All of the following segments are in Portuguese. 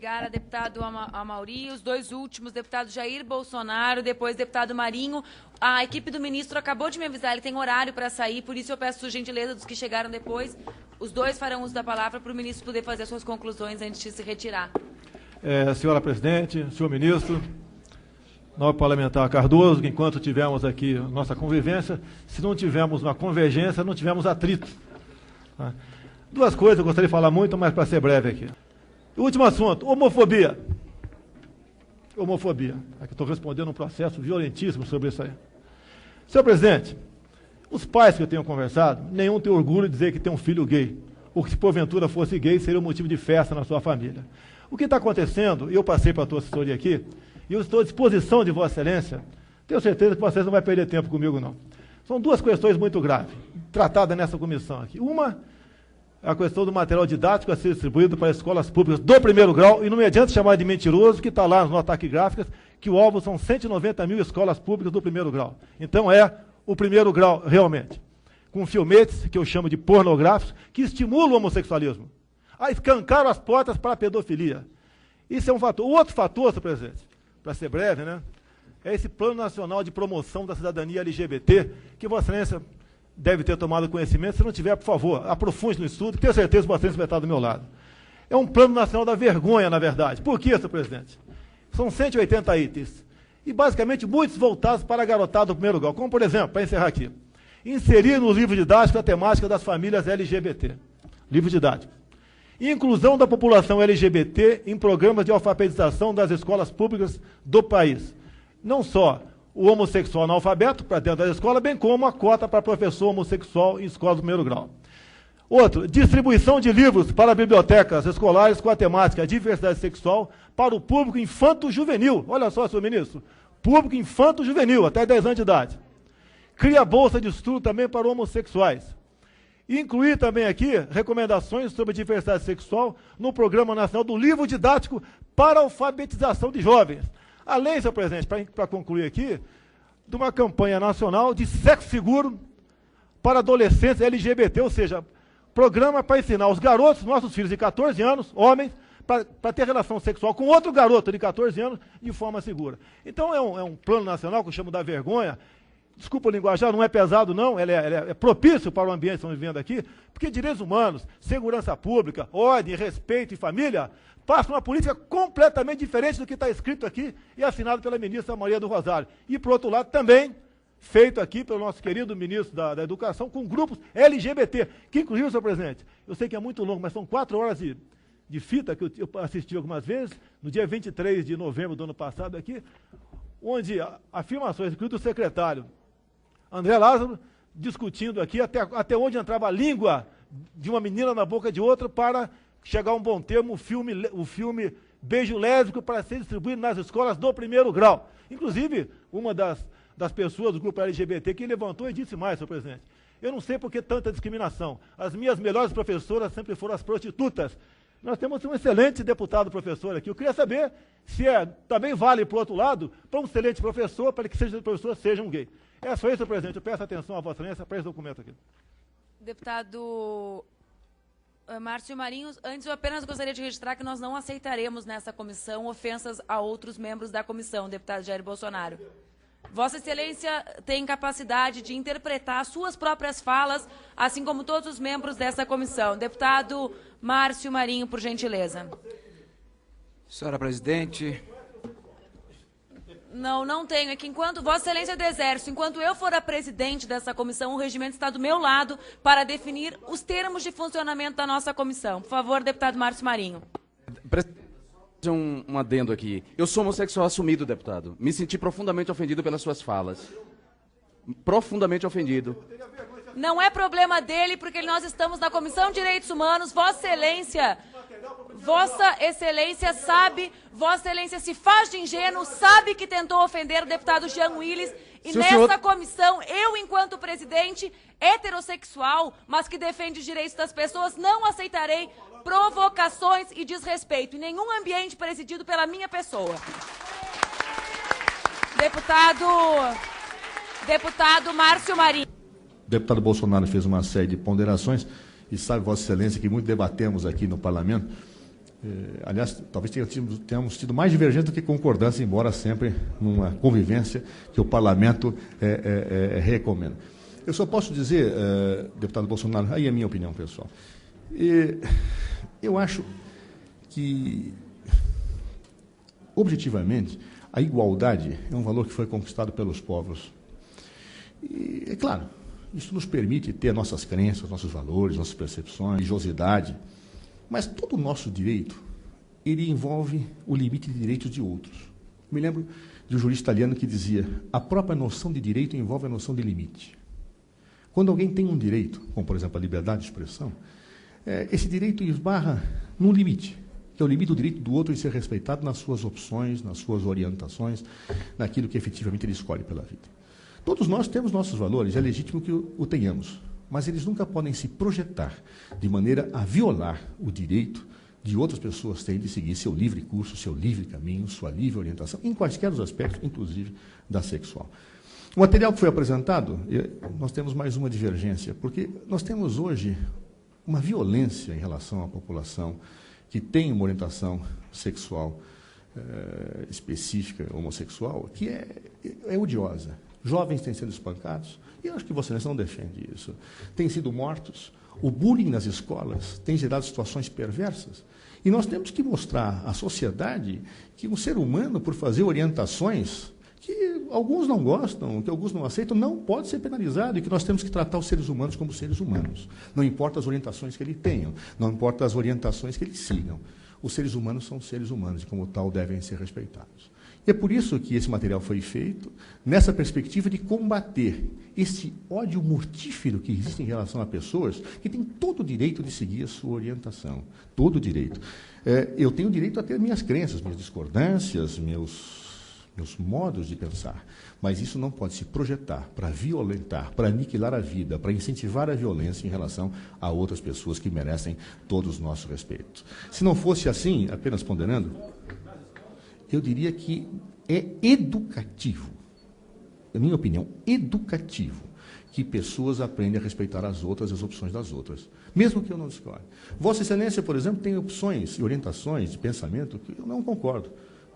Obrigada, deputado Amauri. Os dois últimos, deputado Jair Bolsonaro, depois deputado Marinho. A equipe do ministro acabou de me avisar, ele tem horário para sair, por isso eu peço gentileza dos que chegaram depois. Os dois farão uso da palavra para o ministro poder fazer suas conclusões antes de se retirar. Senhora presidente, senhor ministro, nobre parlamentar Cardoso, que enquanto tivemos aqui nossa convivência, se não tivermos uma convergência, não tivemos atrito. Tá? Duas coisas eu gostaria de falar muito, mas para ser breve aqui. Último assunto, homofobia. Homofobia. Aqui estou respondendo um processo violentíssimo sobre isso aí. Senhor presidente, os pais que eu tenho conversado, nenhum tem orgulho de dizer que tem um filho gay. Ou que se porventura fosse gay, seria um motivo de festa na sua família. O que está acontecendo, eu passei para a tua assessoria aqui, e eu estou à disposição de Vossa Excelência, tenho certeza que vocês não vão perder tempo comigo, não. São duas questões muito graves, tratadas nessa comissão aqui. Uma, a questão do material didático a ser distribuído para escolas públicas do primeiro grau, e não me adianta chamar de mentiroso, que está lá nas notas taquigráficas, que o alvo são 190 mil escolas públicas do primeiro grau. Então é o primeiro grau, realmente. Com filmetes, que eu chamo de pornográficos, que estimulam o homossexualismo. Escancaram as portas para a pedofilia. Isso é um fator. O outro fator, senhor presidente, para ser breve, né, é esse Plano Nacional de Promoção da Cidadania LGBT, que Vossa Excelência deve ter tomado conhecimento. Se não tiver, por favor, aprofunde no estudo, que tenho certeza que Vossa Excelência vai estar do meu lado. É um Plano Nacional da Vergonha, na verdade. Por quê, senhor presidente? São 180 itens. E, basicamente, muitos voltados para a garotada do primeiro grau. Como, por exemplo, para encerrar aqui, inserir no livro didático a temática das famílias LGBT. Livro didático. Inclusão da população LGBT em programas de alfabetização das escolas públicas do país. Não só o homossexual analfabeto para dentro da escola, bem como a cota para professor homossexual em escolas do primeiro grau. Outro, distribuição de livros para bibliotecas escolares com a temática diversidade sexual para o público infanto-juvenil. Olha só, senhor ministro, público infanto-juvenil, até 10 anos de idade. Cria bolsa de estudo também para homossexuais. Incluir também aqui recomendações sobre diversidade sexual no Programa Nacional do Livro Didático para alfabetização de jovens. Além, senhor presidente, para concluir aqui, de uma campanha nacional de sexo seguro para adolescentes LGBT, ou seja, programa para ensinar os garotos, nossos filhos de 14 anos, homens, para ter relação sexual com outro garoto de 14 anos de forma segura. Então é um plano nacional que eu chamo da vergonha. Desculpa o linguajar, não é pesado não, ele é propício para o ambiente que estamos vivendo aqui, porque direitos humanos, segurança pública, ordem, respeito e família passam uma política completamente diferente do que está escrito aqui e assinado pela ministra Maria do Rosário. E, por outro lado, também feito aqui pelo nosso querido ministro da Educação com grupos LGBT, que inclusive, senhor presidente, eu sei que é muito longo, mas são 4 horas de fita que eu assisti algumas vezes, no dia 23 de novembro do ano passado aqui, onde afirmações, inclusive do secretário André Lázaro, discutindo aqui até onde entrava a língua de uma menina na boca de outra para chegar a um bom termo, o filme Beijo Lésbico para ser distribuído nas escolas do primeiro grau. Inclusive, uma das pessoas do grupo LGBT que levantou e disse mais, senhor presidente, eu não sei por que tanta discriminação. As minhas melhores professoras sempre foram as prostitutas. Nós temos um excelente deputado professor aqui. Eu queria saber se também vale, por outro lado, para um excelente professor, para que seja professor seja um gay. É só isso, senhor presidente. Eu peço atenção à Vossa Excelência para esse documento aqui. Deputado Márcio Marinho, antes eu apenas gostaria de registrar que nós não aceitaremos nessa comissão ofensas a outros membros da comissão, deputado Jair Bolsonaro. Vossa Excelência tem capacidade de interpretar suas próprias falas, assim como todos os membros dessa comissão. Deputado Márcio Marinho, por gentileza. Senhora presidente. Não tenho. É que enquanto Vossa Excelência do Exército, enquanto eu for a presidente dessa comissão, o regimento está do meu lado para definir os termos de funcionamento da nossa comissão. Por favor, deputado Márcio Marinho. Um adendo aqui. Eu sou homossexual assumido, deputado. Me senti profundamente ofendido pelas suas falas. Profundamente ofendido. Não é problema dele, porque nós estamos na Comissão de Direitos Humanos. Vossa Excelência sabe, Vossa Excelência se faz de ingênuo, sabe que tentou ofender o deputado Jean Willis. E nessa comissão, eu, enquanto presidente heterossexual, mas que defende os direitos das pessoas, não aceitarei provocações e desrespeito em nenhum ambiente presidido pela minha pessoa. Deputado Márcio Marinho. O deputado Bolsonaro fez uma série de ponderações e sabe, Vossa Excelência, que muito debatemos aqui no Parlamento Aliás, talvez tenhamos tido mais divergência do que concordância, embora sempre numa convivência que o Parlamento recomenda. Eu só posso dizer, deputado Bolsonaro, aí é a minha opinião pessoal, eu acho que, objetivamente, a igualdade é um valor que foi conquistado pelos povos. E, é claro, isso nos permite ter nossas crenças, nossos valores, nossas percepções, religiosidade, mas todo o nosso direito, ele envolve o limite de direitos de outros. Me lembro de um jurista italiano que dizia: a própria noção de direito envolve a noção de limite. Quando alguém tem um direito, como, por exemplo, a liberdade de expressão, esse direito esbarra num limite, que é o limite do direito do outro em ser respeitado nas suas opções, nas suas orientações, naquilo que efetivamente ele escolhe pela vida. Todos nós temos nossos valores, é legítimo que o tenhamos, mas eles nunca podem se projetar de maneira a violar o direito de outras pessoas terem de seguir seu livre curso, seu livre caminho, sua livre orientação, em quaisquer os aspectos, inclusive da sexual. O material que foi apresentado, nós temos mais uma divergência, porque nós temos hoje uma violência em relação à população que tem uma orientação sexual específica, homossexual, que é odiosa. Jovens têm sido espancados, e eu acho que Vossa Excelência não defende isso. Têm sido mortos, o bullying nas escolas tem gerado situações perversas, e nós temos que mostrar à sociedade que um ser humano, por fazer orientações que alguns não gostam, que alguns não aceitam, não pode ser penalizado, e que nós temos que tratar os seres humanos como seres humanos. Não importa as orientações que eles tenham, não importa as orientações que eles sigam. Os seres humanos são seres humanos, e como tal devem ser respeitados. E é por isso que esse material foi feito, nessa perspectiva de combater esse ódio mortífero que existe em relação a pessoas que têm todo o direito de seguir a sua orientação. Todo o direito. Eu tenho o direito a ter minhas crenças, minhas discordâncias, meus modos de pensar, mas isso não pode se projetar para violentar, para aniquilar a vida, para incentivar a violência em relação a outras pessoas que merecem todo o nosso respeito. Se não fosse assim, apenas ponderando, eu diria que é educativo, na minha opinião, educativo, que pessoas aprendem a respeitar as outras e as opções das outras, mesmo que eu não discorde. Vossa Excelência, por exemplo, tem opções e orientações de pensamento que eu não concordo,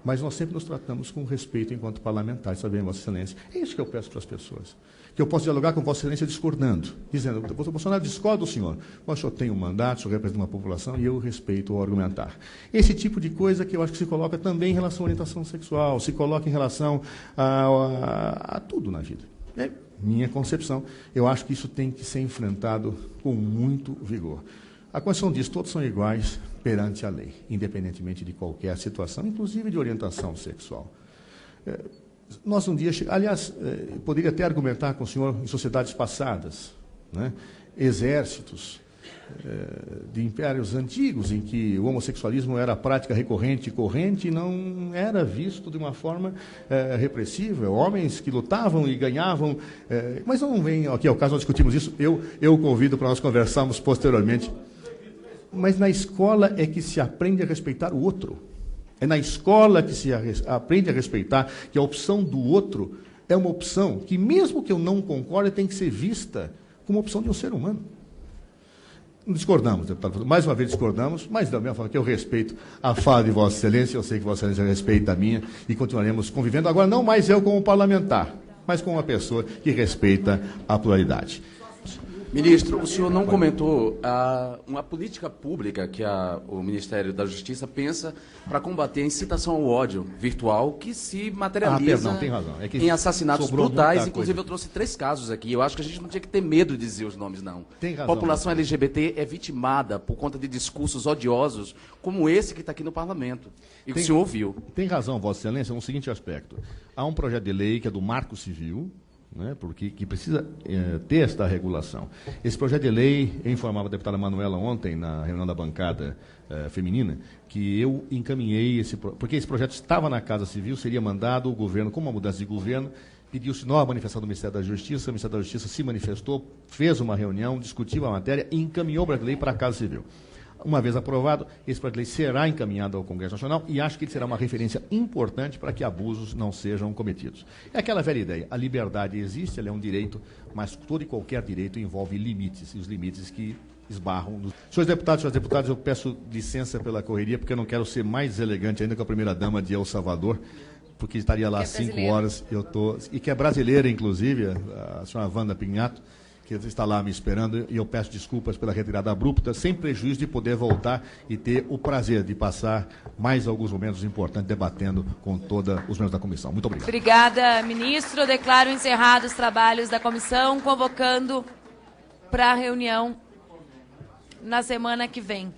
mas nós sempre nos tratamos com respeito enquanto parlamentares, sabem, Vossa Excelência. É isso que eu peço para as pessoas. Que eu posso dialogar com Vossa Excelência discordando, dizendo: Bolsonaro, discorda do senhor, mas o senhor tem um mandato, o senhor representa uma população e eu respeito ao argumentar. Esse tipo de coisa que eu acho que se coloca também em relação à orientação sexual, se coloca em relação a tudo na vida. É minha concepção. Eu acho que isso tem que ser enfrentado com muito vigor. A Constituição diz: todos são iguais perante a lei, independentemente de qualquer situação, inclusive de orientação sexual. Nós um dia, aliás, poderia até argumentar com o senhor em sociedades passadas, né, exércitos de impérios antigos, em que o homossexualismo era prática recorrente e corrente, e não era visto de uma forma repressiva. Homens que lutavam e ganhavam, mas não vem aqui ao caso, nós discutimos isso, eu convido para nós conversarmos posteriormente. Mas na escola é que se aprende a respeitar o outro. É na escola que se aprende a respeitar que a opção do outro é uma opção que, mesmo que eu não concorde, tem que ser vista como opção de um ser humano. Discordamos, deputado. Mais uma vez discordamos, mas da mesma forma que eu respeito a fala de Vossa Excelência, eu sei que Vossa Excelência respeita a minha, e continuaremos convivendo, agora não mais eu como parlamentar, mas como uma pessoa que respeita a pluralidade. Ministro, o senhor não comentou uma política pública que o Ministério da Justiça pensa para combater a incitação ao ódio virtual que se materializa tem razão. É que em assassinatos brutais. Inclusive, coisa. eu trouxe 3 casos aqui. Eu acho que a gente não tinha que ter medo de dizer os nomes, não. Tem razão. A população LGBT é vitimada por conta de discursos odiosos como esse que está aqui no Parlamento. E que o senhor ouviu. Tem razão, Vossa Excelência, no seguinte aspecto. Há um projeto de lei que é do Marco Civil, né, porque que precisa ter esta regulação. Esse projeto de lei, eu informava a deputada Manuela ontem, na reunião da bancada feminina, que eu encaminhei, porque esse projeto estava na Casa Civil, seria mandado o governo, com uma mudança de governo, pediu-se nova manifestação do Ministério da Justiça, o Ministério da Justiça se manifestou, fez uma reunião, discutiu a matéria e encaminhou o projeto de lei para a Casa Civil. Uma vez aprovado, esse projeto de lei será encaminhado ao Congresso Nacional e acho que ele será uma referência importante para que abusos não sejam cometidos. É aquela velha ideia, a liberdade existe, ela é um direito, mas todo e qualquer direito envolve limites, e os limites que esbarram. Senhores deputados, senhoras deputadas, eu peço licença pela correria, porque eu não quero ser mais elegante ainda que a primeira-dama de El Salvador, porque estaria lá às 5 horas, e que é brasileira, inclusive, a senhora Wanda Pinhato, que está lá me esperando, e eu peço desculpas pela retirada abrupta, sem prejuízo de poder voltar e ter o prazer de passar mais alguns momentos importantes debatendo com todos os membros da comissão. Muito obrigado. Obrigada, ministro. Declaro encerrados os trabalhos da comissão, convocando para a reunião na semana que vem.